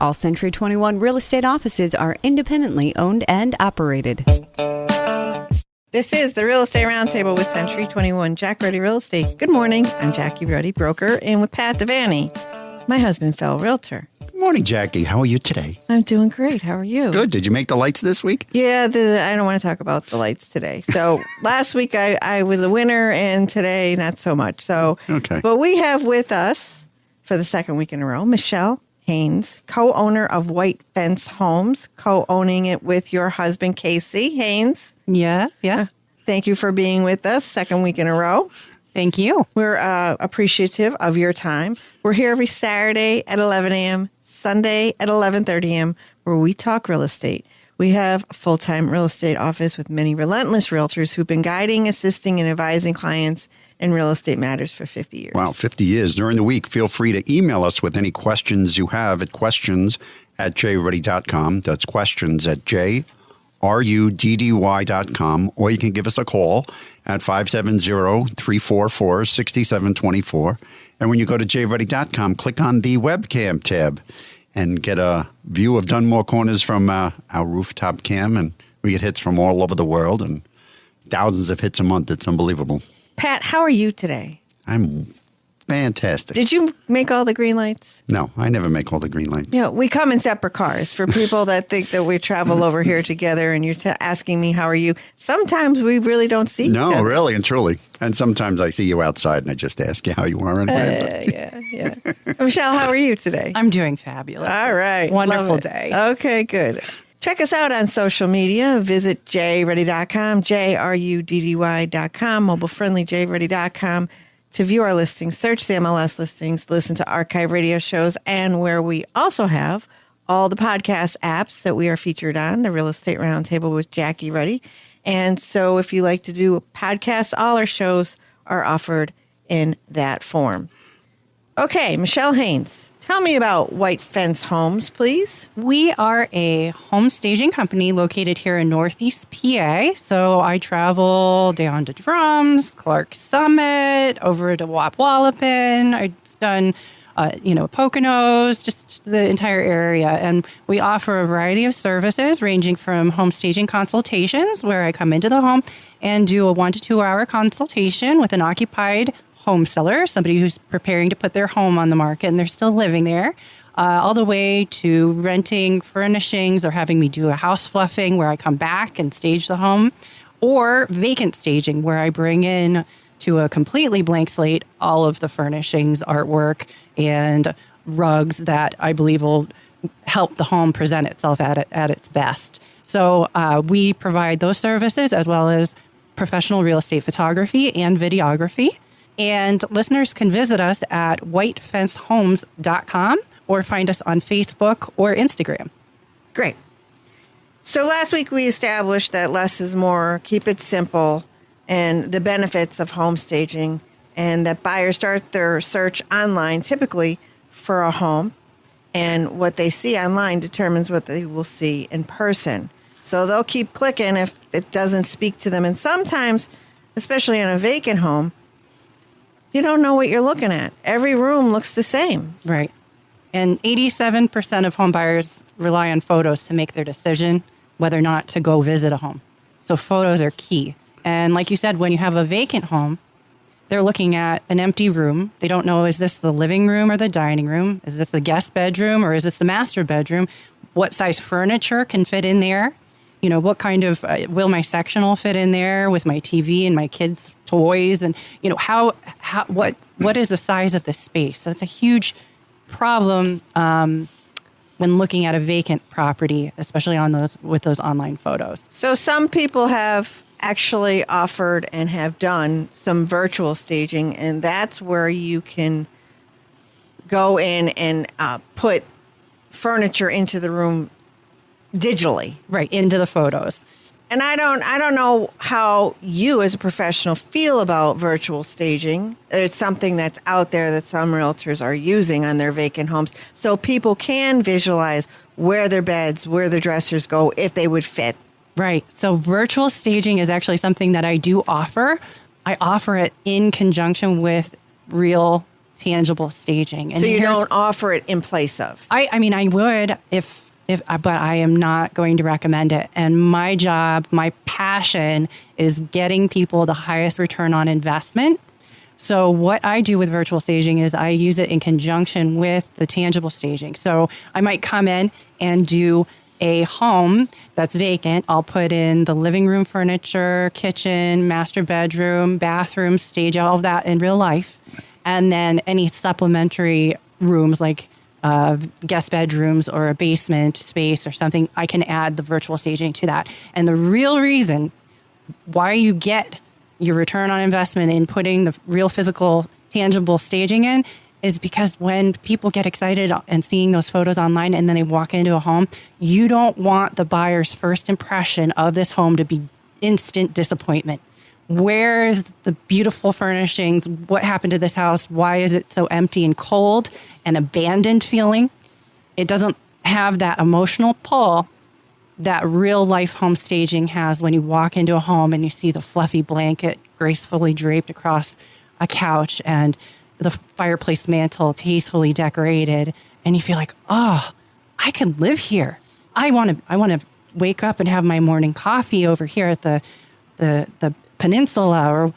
All Century 21 real estate offices are independently owned and operated. This is the Real Estate Roundtable with Century 21 Jack Ruddy Real Estate. Good morning. I'm Jackie Ruddy, broker, and with Pat Devaney, my husband, fellow realtor. Good morning, Jackie. How are you today? I'm doing great. How are you? Good. Did you make the lights this week? Yeah, I don't want to talk about the lights today. So last week I was a winner, and today not so much. So, okay. But we have with us for the second week in a row, Michelle Haynes, co-owner of White Fence Homes, co-owning it with your husband, Casey Haynes. Yes. Thank you for being with us second week in a row. Thank you. We're appreciative of your time. We're here every Saturday at 11 a.m., Sunday at 11:30 a.m., where we talk real estate. We have a full-time real estate office with many relentless realtors who've been guiding, assisting, and advising clients in real estate matters for 50 years. Wow, 50 years. During the week, feel free to email us with any questions you have at questions@jruddy.com. That's questions@jruddy.com. Or you can give us a call at 570-344-6724. And when you go to jruddy.com, click on the webcam tab and get a view of Dunmore Corners from our rooftop cam. And we get hits from all over the world and thousands of hits a month. It's unbelievable. Pat, how are you today? I'm fantastic. Did you make all the green lights? No, I never make all the green lights. You know, we come in separate cars for people that think that we travel over here together, and you're asking me, how are you? Sometimes we really don't see each other. No, really and truly. And sometimes I see you outside and I just ask you how you are. Yeah. Michelle, how are you today? I'm doing fabulous. All right. Wonderful day. Okay, good. Check us out on social media. Visit jruddy.com, JRUDDY.com, mobile-friendly jruddy.com to view our listings, search the MLS listings, listen to archive radio shows, and where we also have all the podcast apps that we are featured on, the Real Estate Roundtable with Jackie Ruddy. And so if you like to do a podcast, all our shows are offered in that form. Okay, Michelle Haynes. Tell me about White Fence Homes, please. We are a home staging company located here in Northeast PA. So I travel down to Drums, Clark Summit, over to Wapwallopin. I've done, Poconos, just the entire area. And we offer a variety of services ranging from home staging consultations, where I come into the home and do a 1 to 2 hour consultation with an occupied home seller, somebody who's preparing to put their home on the market and they're still living there, all the way to renting furnishings or having me do a house fluffing where I come back and stage the home, or vacant staging where I bring in to a completely blank slate all of the furnishings, artwork, and rugs that I believe will help the home present itself at its best. So we provide those services as well as professional real estate photography and videography. And listeners can visit us at whitefencehomes.com or find us on Facebook or Instagram. Great. So last week we established that less is more, keep it simple, and the benefits of home staging, and that buyers start their search online typically for a home, and what they see online determines what they will see in person. So they'll keep clicking if it doesn't speak to them. And sometimes, especially on a vacant home, you don't know what you're looking at. Every room looks the same. Right. And 87% of home buyers rely on photos to make their decision whether or not to go visit a home. So photos are key. And like you said, when you have a vacant home, they're looking at an empty room. They don't know, is this the living room or the dining room? Is this the guest bedroom or is this the master bedroom? What size furniture can fit in there? You know, what kind of, will my sectional fit in there with my TV and my kids' toys? And, you know, what is the size of the space? So it's a huge problem when looking at a vacant property, especially with those online photos. So some people have actually offered and have done some virtual staging, and that's where you can go in and put furniture into the room digitally. Right, into the photos. And I don't know how you as a professional feel about virtual staging. It's something that's out there that some realtors are using on their vacant homes so people can visualize where their beds, where their dressers go, if they would fit. Right. So virtual staging is actually something that I do offer. I offer it in conjunction with real tangible staging. And So you here's- don't offer it in place of. I mean, I would if, but I am not going to recommend it. And my job, my passion is getting people the highest return on investment. So what I do with virtual staging is I use it in conjunction with the tangible staging. So I might come in and do a home that's vacant. I'll put in the living room furniture, kitchen, master bedroom, bathroom, stage all of that in real life. And then any supplementary rooms like guest bedrooms or a basement space or something, I can add the virtual staging to that. And the real reason why you get your return on investment in putting the real physical, tangible staging in is because when people get excited and seeing those photos online and then they walk into a home, you don't want the buyer's first impression of this home to be instant disappointment. Where's the beautiful furnishings? What happened to this house? Why is it so empty and cold and abandoned feeling? It doesn't have that emotional pull that real life home staging has when you walk into a home and you see the fluffy blanket gracefully draped across a couch and the fireplace mantle tastefully decorated, and you feel like, oh, I can live here. I want to wake up and have my morning coffee over here at the peninsula or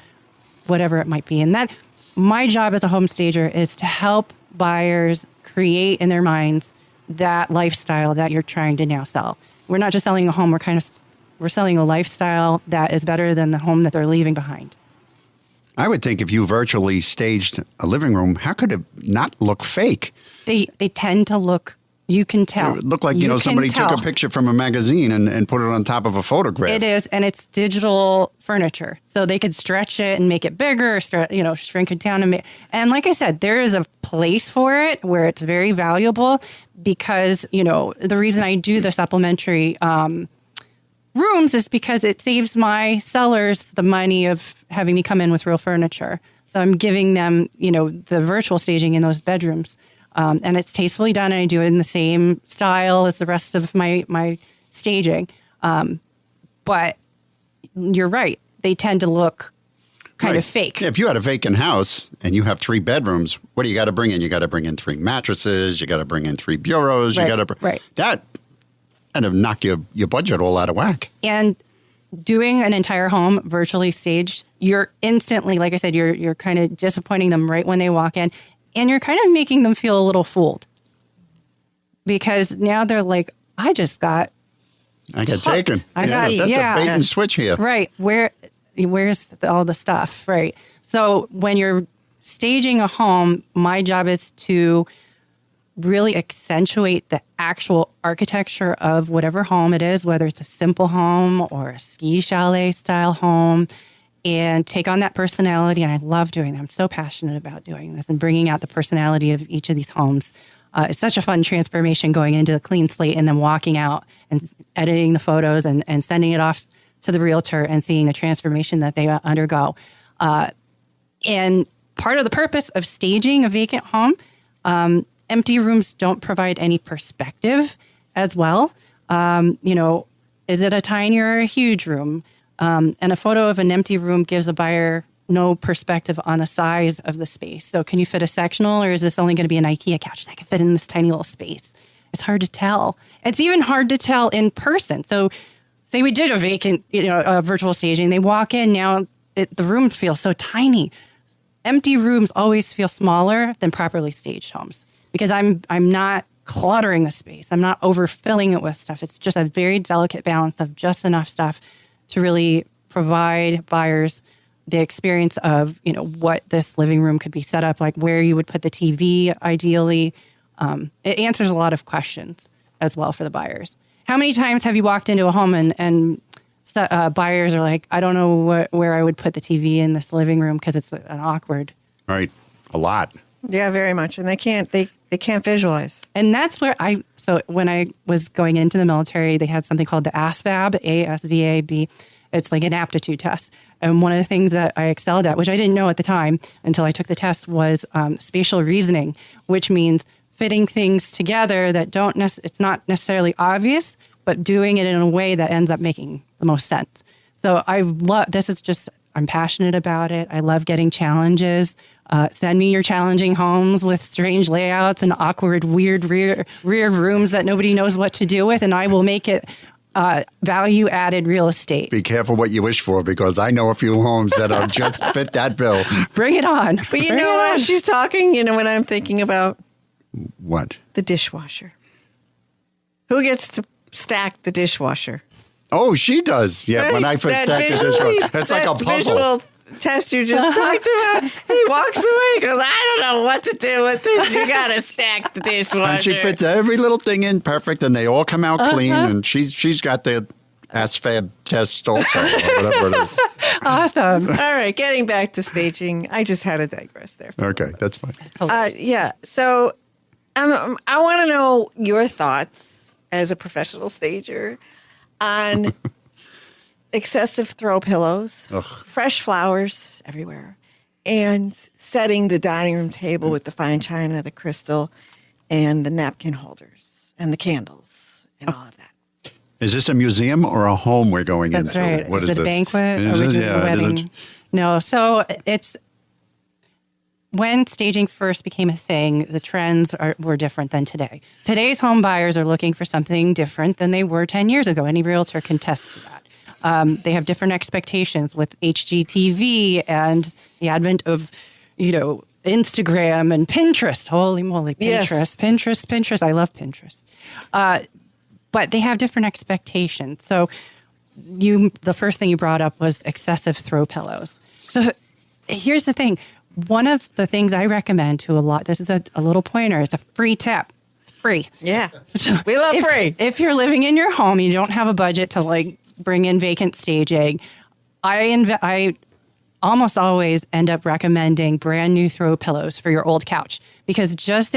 whatever it might be. And that my job as a home stager is to help buyers create in their minds that lifestyle that you're trying to now sell. We're not just selling a home, we're selling a lifestyle that is better than the home that they're leaving behind. I would think if you virtually staged a living room, how could it not look fake? They tend to look, you can tell. It would look like, You somebody can took a tell. picture from a magazine and put it on top of a photograph. It is, and it's digital furniture. So they could stretch it and make it bigger, shrink it down. And like I said, there is a place for it where it's very valuable because, the reason I do the supplementary rooms is because it saves my sellers the money of having me come in with real furniture. So I'm giving them, the virtual staging in those bedrooms. And it's tastefully done, and I do it in the same style as the rest of my staging. But you're right. They tend to look kind of fake. Yeah, if you had a vacant house and you have 3 bedrooms, what do you got to bring in? You got to bring in 3 mattresses. You got to bring in 3 bureaus. Right, You got to right. That kind of knock your budget all out of whack. And doing an entire home virtually staged, you're instantly, like I said, you're kind of disappointing them right when they walk in. And you're kind of making them feel a little fooled because now they're like, I got taken. That's a bait and switch here. Right. Where's all the stuff? Right. So when you're staging a home, my job is to really accentuate the actual architecture of whatever home it is, whether it's a simple home or a ski chalet style home, and take on that personality. And I love doing that. I'm so passionate about doing this and bringing out the personality of each of these homes. It's such a fun transformation going into a clean slate and then walking out and editing the photos and sending it off to the realtor and seeing the transformation that they undergo. And part of the purpose of staging a vacant home, empty rooms don't provide any perspective as well. Is it a tiny or a huge room? And a photo of an empty room gives a buyer no perspective on the size of the space. So can you fit a sectional, or is this only going to be an IKEA couch that can fit in this tiny little space? It's hard to tell. It's even hard to tell in person. So say we did a vacant, virtual staging. They walk in, now the room feels so tiny. Empty rooms always feel smaller than properly staged homes because I'm not cluttering the space. I'm not overfilling it with stuff. It's just a very delicate balance of just enough stuff to really provide buyers the experience of, what this living room could be set up, like where you would put the TV ideally. It answers a lot of questions as well for the buyers. How many times have you walked into a home and buyers are like, I don't know where I would put the TV in this living room because it's an awkward. Right. A lot. Yeah, very much. And they can't visualize. And that's where so when I was going into the military, they had something called the ASVAB, ASVAB. It's like an aptitude test. And one of the things that I excelled at, which I didn't know at the time until I took the test, was spatial reasoning, which means fitting things together that it's not necessarily obvious, but doing it in a way that ends up making the most sense. So I'm passionate about it. I love getting challenges. Send me your challenging homes with strange layouts and awkward, weird rear rooms that nobody knows what to do with, and I will make it value-added real estate. Be careful what you wish for, because I know a few homes that are just fit that bill. Bring it on. But you know what? She's talking. You know what I'm thinking about? What? The dishwasher. Who gets to stack the dishwasher? Oh, she does. Yeah, Right. when I first That stacked the dishwasher. It's like a puzzle. Visual test you just talked about. He walks away because I don't know what to do with this. You got to stack the dishwasher. And she fits every little thing in perfect, and they all come out clean. And she's got the ASFAB test also, or whatever it is. Awesome. All right, getting back to staging. I just had to digress there. Okay, that's fine. Yeah. So I want to know your thoughts as a professional stager on excessive throw pillows, fresh flowers everywhere, and setting the dining room table with the fine china, the crystal, and the napkin holders, and the candles, and all of that. Is this a museum or a home we're going That's into? right. What is is it a this? banquet? Is Or it? is it Yeah, a is it? wedding? No. So it's when staging first became a thing, the trends were different than today. Today's home buyers are looking for something different than they were 10 years ago. Any realtor can attest to that. They have different expectations with HGTV and the advent of, Instagram and Pinterest. Holy moly, Pinterest, Yes. Pinterest. I love Pinterest. But they have different expectations. So the first thing you brought up was excessive throw pillows. So here's the thing. One of the things I recommend to a lot, this is a little pointer, it's a free tip. It's free. Yeah. We love free. If you're living in your home, you don't have a budget to bring in vacant staging, I almost always end up recommending brand new throw pillows for your old couch, because just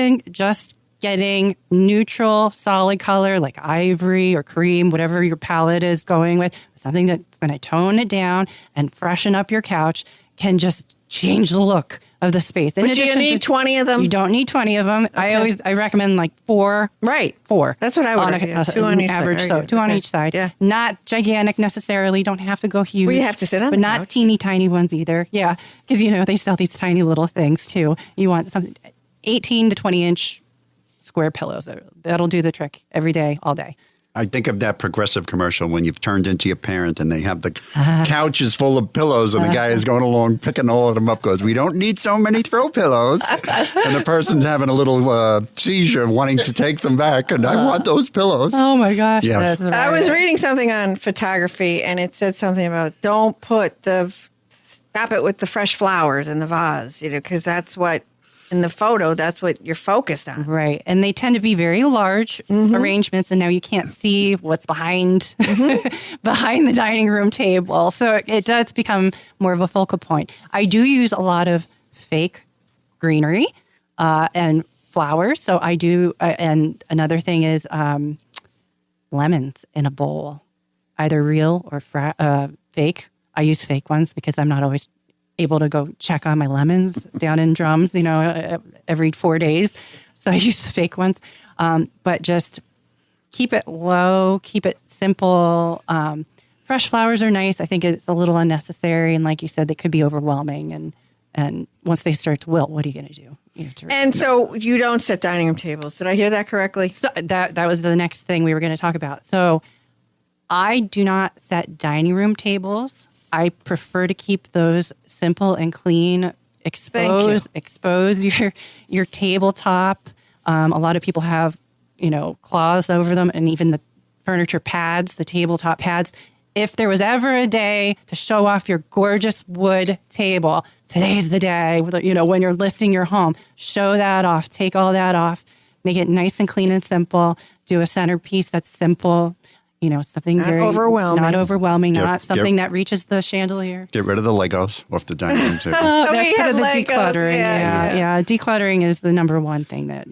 getting neutral, solid color like ivory or cream, whatever your palette is going with, something that's going to tone it down and freshen up your couch, can just change the look of the space. But you need 20 of them? You don't need 20 of them. Okay. I recommend 4. Right. 4. That's what I would recommend. 2 on each average, side. so 2 on each side. Yeah. Not gigantic necessarily. Don't have to go huge. Well, you have to sit on but the not couch. teeny tiny ones either. Yeah, because they sell these tiny little things too. You want something 18 to 20 inch square pillows. That'll do the trick every day, all day. I think of that Progressive commercial when you've turned into your parent and they have the couches full of pillows and the guy is going along picking all of them up, goes, we don't need so many throw pillows. And the person's having a little seizure wanting to take them back. And I want those pillows. Oh my gosh. Yes. That's I was right. reading something on photography, and it said something about stop it with the fresh flowers in the vase, because that's what, in the photo, that's what you're focused on. Right. And they tend to be very large arrangements, and now you can't see what's behind behind the dining room table. So it does become more of a focal point. I do use a lot of fake greenery and flowers. So I do, and another thing is lemons in a bowl, either real or fake. I use fake ones because I'm not always able to go check on my lemons down in drums, every 4 days. So I use fake ones. But just keep it low, keep it simple. Fresh flowers are nice. I think it's a little unnecessary. And like you said, they could be overwhelming. And once they start to wilt, what are you going to do? You have to And so you don't set dining room tables. Did I hear that correctly? So that was the next thing we were going to talk about. So I do not set dining room tables. I prefer to keep those simple and clean. Expose your tabletop. A lot of people have, cloths over them, and even the furniture pads, the tabletop pads. If there was ever a day to show off your gorgeous wood table, today's the day. When you're listing your home, show that off. Take all that off. Make it nice and clean and simple. Do a centerpiece that's simple. Something Not very overwhelming. not overwhelming, Yep, not something yep. that reaches the chandelier. Get rid of the Legos off the dining room table. Oh, We that's part of the had Legos, decluttering. yeah. Yeah. Decluttering is the number one thing that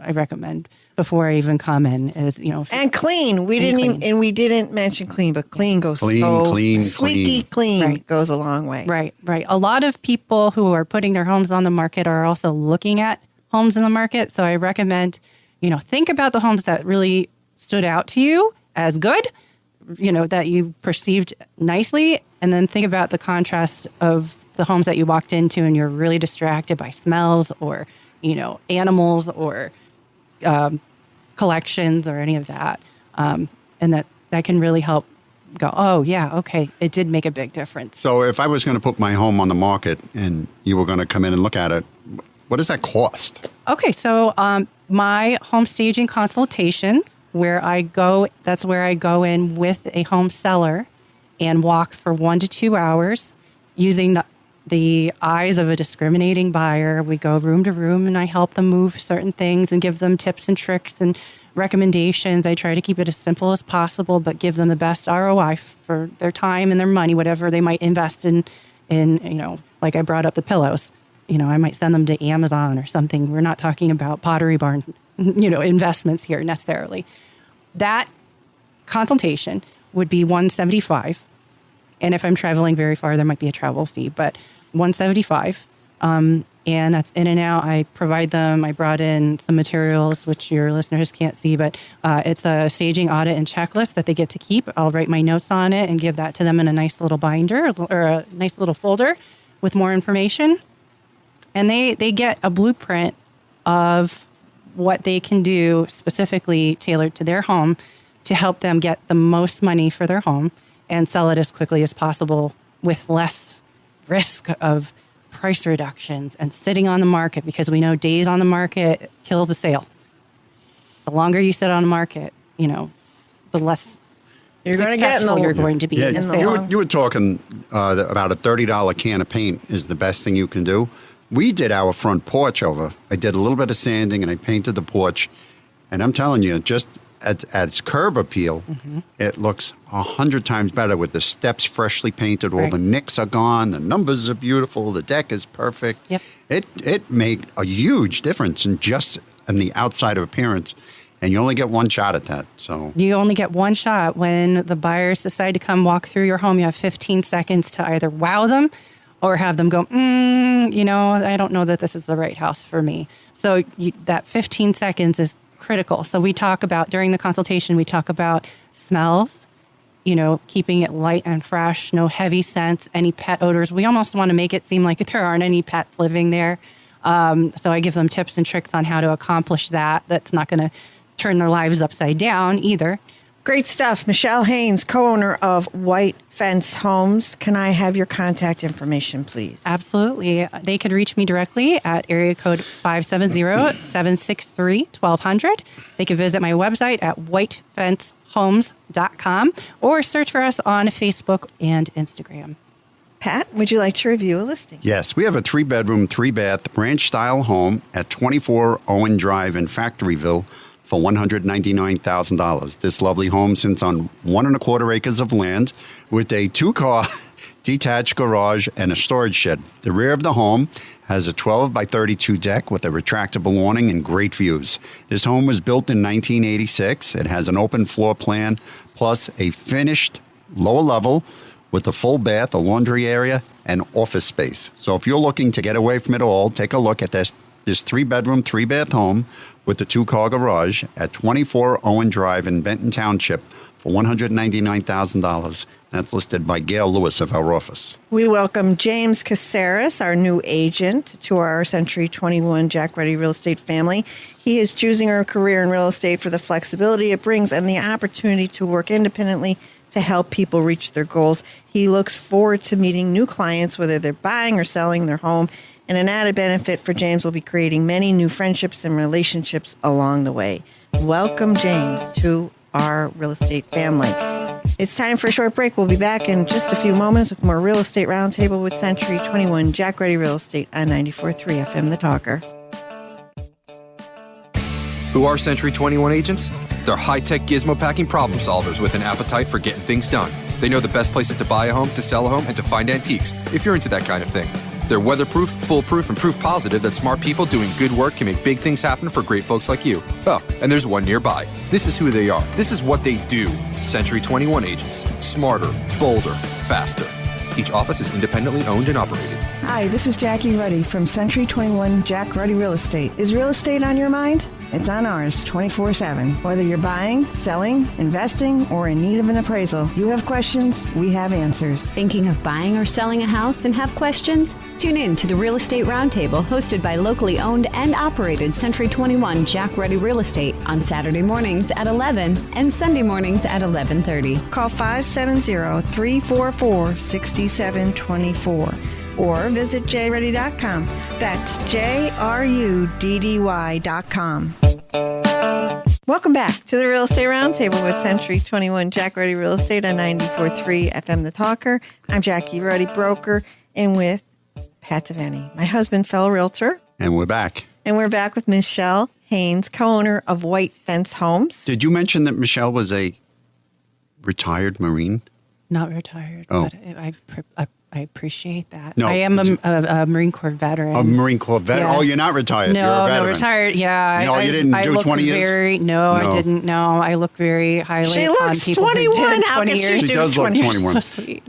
I recommend before I even come in. Is And clean. We didn't mention clean, but clean goes Clean, squeaky clean Right. goes a long way. Right. A lot of people who are putting their homes on the market are also looking at homes in the market. So I recommend, think about the homes that really stood out to you as good, that you perceived nicely, and then think about the contrast of the homes that you walked into and you're really distracted by smells or, animals or collections or any of that. And that can really help go, oh, yeah, okay, it did make a big difference. So if I was going to put my home on the market and you were going to come in and look at it, what does that cost? Okay, so my home staging consultations, that's where I go in with a home seller and walk for 1 to 2 hours using the eyes of a discriminating buyer. We go room to room and I help them move certain things and give them tips and tricks and recommendations. I try to keep it as simple as possible, but give them the best ROI for their time and their money, whatever they might invest in, like I brought up the pillows. I might send them to Amazon or something. We're not talking about Pottery Barn, investments here necessarily. That consultation would be $175. And if I'm traveling very far, there might be a travel fee, but $175. And that's in and out. I provide them. I brought in some materials, which your listeners can't see, but it's a staging audit and checklist that they get to keep. I'll write my notes on it and give that to them in a nice little binder or a nice little folder with more information. And they get a blueprint of what they can do specifically tailored to their home to help them get the most money for their home and sell it as quickly as possible with less risk of price reductions and sitting on the market, because we know days on the market kills a sale. The longer you sit on the market, the less you're going to get in the you're going to be in the sale. You were talking about a $30 can of paint is the best thing you can do. We did our front porch over. I did a little bit of sanding and I painted the porch. And I'm telling you, just at its curb appeal, it looks 100 times better with the steps freshly painted. All the nicks are gone. The numbers are beautiful. The deck is perfect. Yep. It made a huge difference in the outside of appearance. And you only get one shot at that. So you only get one shot. When the buyers decide to come walk through your home, you have 15 seconds to either wow them or have them go, I don't know that this is the right house for me. So that 15 seconds is critical. So we talk about, during the consultation, we talk about smells, keeping it light and fresh, no heavy scents, any pet odors. We almost want to make it seem like there aren't any pets living there. So I give them tips and tricks on how to accomplish that. That's not going to turn their lives upside down either. Great stuff. Michelle Haynes, co-owner of White Fence Homes. Can I have your contact information, please? Absolutely. They could reach me directly at area code 570-763-1200. They could visit my website at whitefencehomes.com or search for us on Facebook and Instagram. Pat, would you like to review a listing? Yes, we have a 3-bedroom, 3-bath ranch-style home at 24 Owen Drive in Factoryville for $199,000. This lovely home sits on 1.25 acres of land with a 2-car detached garage and a storage shed. The rear of the home has a 12 by 32 deck with a retractable awning and great views. This home was built in 1986. It has an open floor plan plus a finished lower level with a full bath, a laundry area, and office space. So if you're looking to get away from it all, take a look at this 3-bedroom, 3-bath home with the 2-car garage at 24 Owen Drive in Benton Township for $199,000. That's listed by Gail Lewis of our office. We welcome James Caceres, our new agent, to our Century 21 Jack Ruddy Real Estate family. He is choosing a career in real estate for the flexibility it brings and the opportunity to work independently to help people reach their goals. He looks forward to meeting new clients, whether they're buying or selling their home. And an added benefit for James will be creating many new friendships and relationships along the way. Welcome, James, to our real estate family. It's time for a short break. We'll be back in just a few moments with more Real Estate Roundtable with Century 21 Jack Ruddy Real Estate on 94.3 FM The Talker. Who are Century 21 agents? They're high-tech gizmo-packing problem solvers with an appetite for getting things done. They know the best places to buy a home, to sell a home, and to find antiques, if you're into that kind of thing. They're weatherproof, foolproof, and proof positive that smart people doing good work can make big things happen for great folks like you. Oh, and there's one nearby. This is who they are. This is what they do. Century 21 agents. Smarter, bolder, faster. Each office is independently owned and operated. Hi, this is Jackie Ruddy from Century 21 Jack Ruddy Real Estate. Is real estate on your mind? It's on ours 24/7. Whether you're buying, selling, investing, or in need of an appraisal, you have questions, we have answers. Thinking of buying or selling a house and have questions? Tune in to the Real Estate Roundtable, hosted by locally owned and operated Century 21 Jack Ruddy Real Estate on Saturday mornings at 11 and Sunday mornings at 11:30. Call 570-344-6724 or visit jruddy.com. That's JRUDDY.com. Welcome back to the Real Estate Roundtable with Century 21 Jack Ruddy Real Estate on 94.3 FM The Talker. I'm Jackie Ruddy, broker, and with Pat Devaney, my husband, fellow realtor. And we're back. And we're back with Michelle Haynes, co-owner of White Fence Homes. Did you mention that Michelle was a retired Marine? Not retired, Oh. but I appreciate that. No, I am a Marine Corps veteran. A Marine Corps veteran? Yes. Oh, you're not retired. No, You're a veteran. no, retired. Yeah. No, you didn't I do look 20 years? No, No. I didn't. No, I look very highly She upon looks people 21. who did How 20 could she years. She does look 21. So sweet.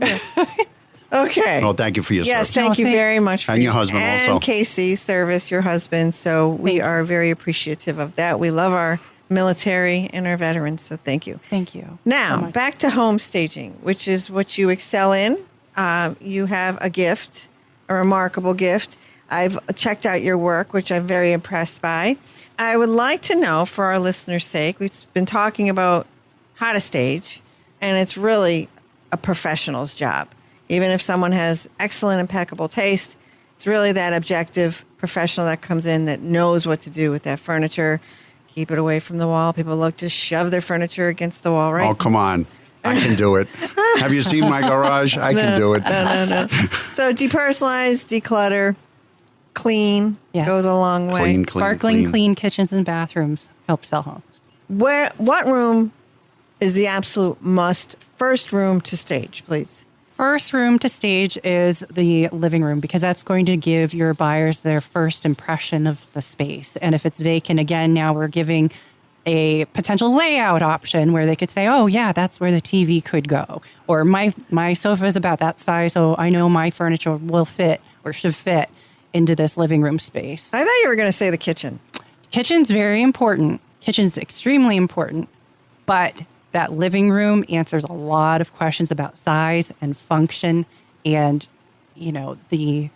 Okay. Well, thank you for your Yes, service. thank you very much for And your husband and also. Casey service, your husband. So we are very appreciative of that. We love our military and our veterans. So thank you. Thank you. Now, so much. back to home staging, which is what you excel in. You have a gift, a remarkable gift. I've checked out your work, which I'm very impressed by. I would like to know, for our listeners' sake, we've been talking about how to stage, and it's really a professional's job. Even if someone has excellent, impeccable taste, it's really that objective professional that comes in that knows what to do with that furniture. Keep it away from the wall. People look to shove their furniture against the wall, right? Oh, come on. I can do it. Have you seen my garage? I can do it. No. So depersonalize, declutter, clean Yes. goes a long way. Clean, Sparkling clean kitchens and bathrooms help sell homes. What room is the absolute must? First room to stage, please. First room to stage is the living room because that's going to give your buyers their first impression of the space. And if it's vacant, again, now we're giving a potential layout option where they could say, oh, yeah, that's where the TV could go. Or my sofa is about that size, so I know my furniture will fit or should fit into this living room space. I thought you were going to say the kitchen. Kitchen's very important. Kitchen's extremely important. But that living room answers a lot of questions about size and function and, the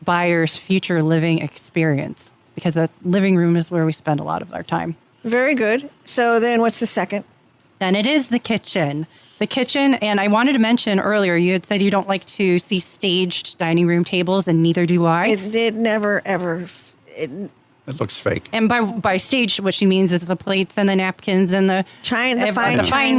buyer's future living experience because that living room is where we spend a lot of our time. Very good. So then what's the second? Then it is the kitchen. The kitchen, and I wanted to mention earlier, you had said you don't like to see staged dining room tables, and neither do I. It never, ever... It looks fake. And by staged, what she means is the plates and the napkins and the fine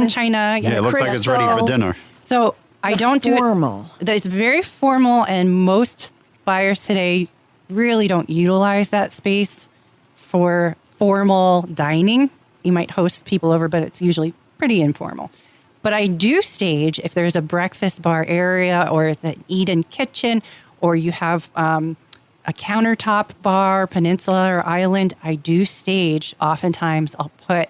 china. Yeah, it looks like it's ready for dinner. So I don't do it. Formal. It's very formal, and most buyers today really don't utilize that space for formal dining. You might host people over, but it's usually pretty informal. But I do stage if there's a breakfast bar area or it's an eat-in kitchen or you have a countertop bar, peninsula or island. I do stage. Oftentimes I'll put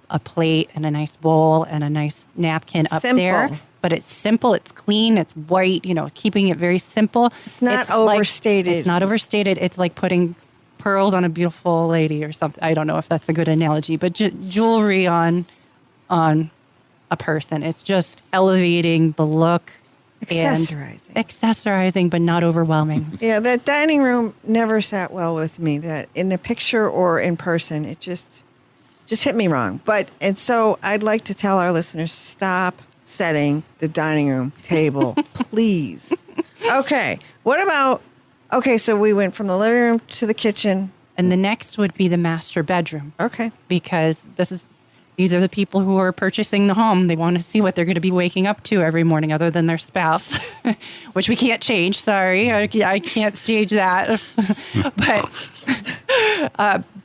a plate and a nice bowl and a nice napkin up there. But it's simple, it's clean, it's white, keeping it very simple. It's not overstated. It's not overstated. It's like putting pearls on a beautiful lady or something. I don't know if that's a good analogy, but jewelry on a person. It's just elevating the look. Accessorizing, but not overwhelming. Yeah, that dining room never sat well with me. That in the picture or in person, it just hit me wrong. And so I'd like to tell our listeners, stop setting the dining room table, please. Okay, what about... Okay, so we went from the living room to the kitchen. And the next would be the master bedroom. Okay. Because these are the people who are purchasing the home. They want to see what they're going to be waking up to every morning other than their spouse, which we can't change. Sorry, I can't stage that.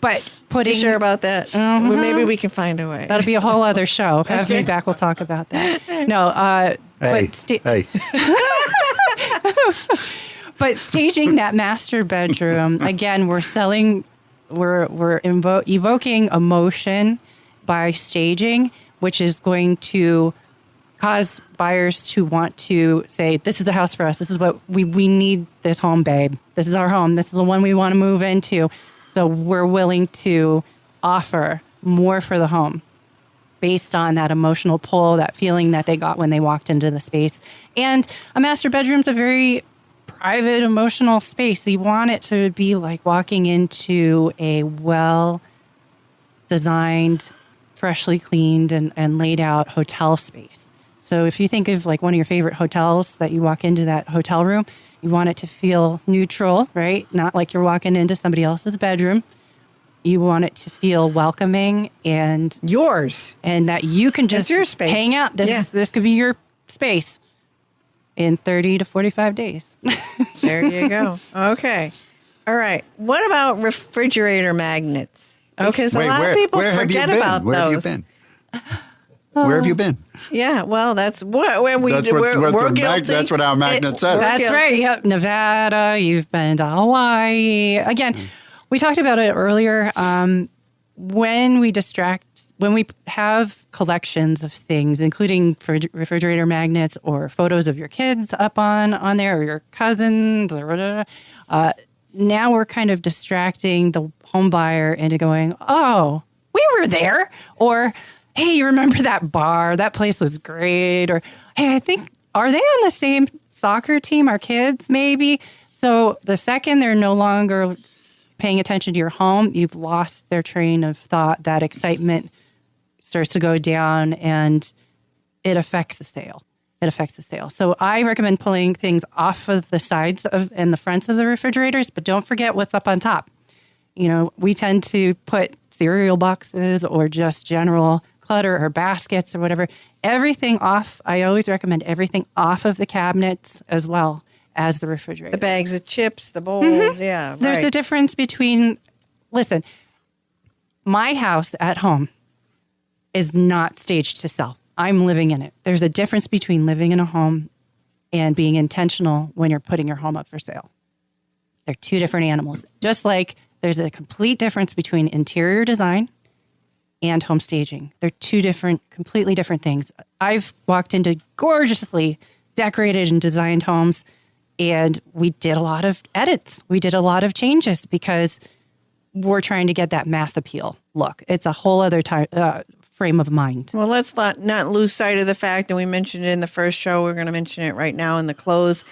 But putting... You sure about that? Mm-hmm. Well, maybe we can find a way. That'll be a whole other show. Have me back. We'll talk about that. No. Hey. But staging that master bedroom, again, we're evoking emotion by staging, which is going to cause buyers to want to say, this is the house for us. This is what we need this home, babe. This is our home. This is the one we want to move into. So we're willing to offer more for the home based on that emotional pull, that feeling that they got when they walked into the space. And a master bedroom's a very private, emotional space. So you want it to be like walking into a well-designed, freshly cleaned and laid out hotel space. So if you think of like one of your favorite hotels that you walk into that hotel room, you want it to feel neutral, right? Not like you're walking into somebody else's bedroom. You want it to feel welcoming and yours, and that you can just your space. Hang out. This could be your space in 30 to 45 days. There you go. Okay. All right. What about refrigerator magnets? Because a lot of people forget about Where those. have you been? Where have you been? Yeah, well, that's what we're guilty. That's what our magnet says. That's guilty. right. Yep. Nevada. You've been to Hawaii. Again, we talked about it earlier. When we have collections of things, including refrigerator magnets or photos of your kids up on there, or your cousins, or whatever, now we're kind of distracting the home buyer into going, oh, we were there, or hey, you remember that bar? That place was great. Or, hey, are they on the same soccer team, our kids, maybe? So the second they're no longer paying attention to your home, you've lost their train of thought. That excitement starts to go down and it affects the sale. So I recommend pulling things off of the sides and the fronts of the refrigerators, but don't forget what's up on top. You know, we tend to put cereal boxes or just general clutter or baskets or whatever, everything off. I always recommend everything off of the cabinets as well as the refrigerator. The bags of chips, the bowls, yeah. There's a difference between, listen, my house at home is not staged to sell. I'm living in it. There's a difference between living in a home and being intentional when you're putting your home up for sale. They're two different animals. Just like there's a complete difference between interior design and home staging. They're two completely different things. I've walked into gorgeously decorated and designed homes, and we did a lot of edits. We did a lot of changes because we're trying to get that mass appeal look. It's a whole other frame of mind. Well, let's not lose sight of the fact, and we mentioned it in the first show, we're going to mention it right now in the close,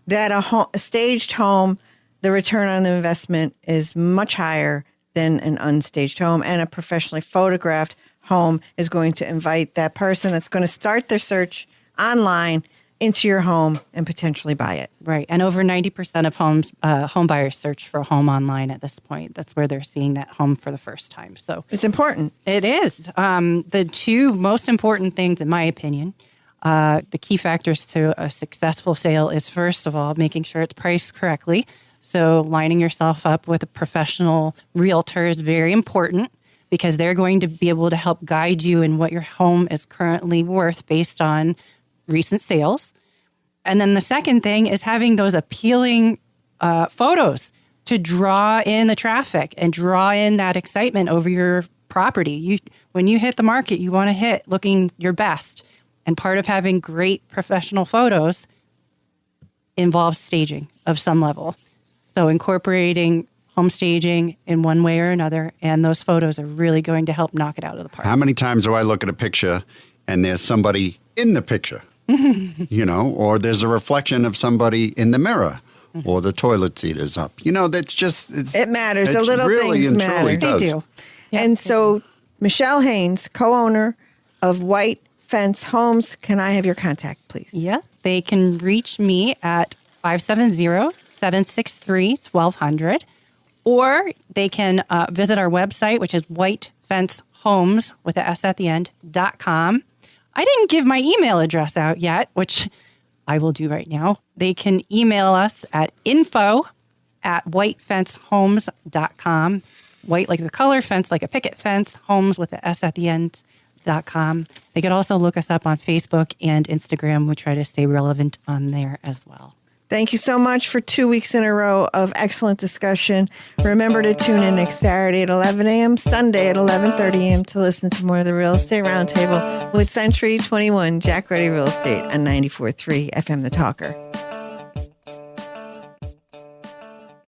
that a staged home, the return on the investment is much higher than an unstaged home, and a professionally photographed home is going to invite that person that's going to start their search online into your home and potentially buy it. Right. And over 90% of home buyers search for a home online at this point. That's where they're seeing that home for the first time. So it's important. It is. The two most important things, in my opinion, the key factors to a successful sale is, first of all, making sure it's priced correctly. So lining yourself up with a professional realtor is very important because they're going to be able to help guide you in what your home is currently worth based on recent sales. And then the second thing is having those appealing photos to draw in the traffic and draw in that excitement over your property. When you hit the market, you want to hit looking your best. And part of having great professional photos involves staging of some level. So incorporating home staging in one way or another, and those photos are really going to help knock it out of the park. How many times do I look at a picture and there's somebody in the picture, or there's a reflection of somebody in the mirror, or the toilet seat is up? That's just... it matters. The little really things matter. They do. Yep. And so, Michelle Haynes, co-owner of White Fence Homes, can I have your contact, please? Yeah, they can reach me at 570-763-1200, or they can visit our website, which is whitefencehomes with the S at the end, .com. I didn't give my email address out yet, which I will do right now. They can email us at info@whitefencehomes.com. White like the color, fence like a picket fence, homes with the S at the end, .com. They could also look us up on Facebook and Instagram. We try to stay relevant on there as well. Thank you so much for 2 weeks in a row of excellent discussion. Remember to tune in next Saturday at 11 a.m., Sunday at 11:30 a.m. to listen to more of the Real Estate Roundtable with Century 21 Jack Ruddy Real Estate on 94.3 FM The Talker.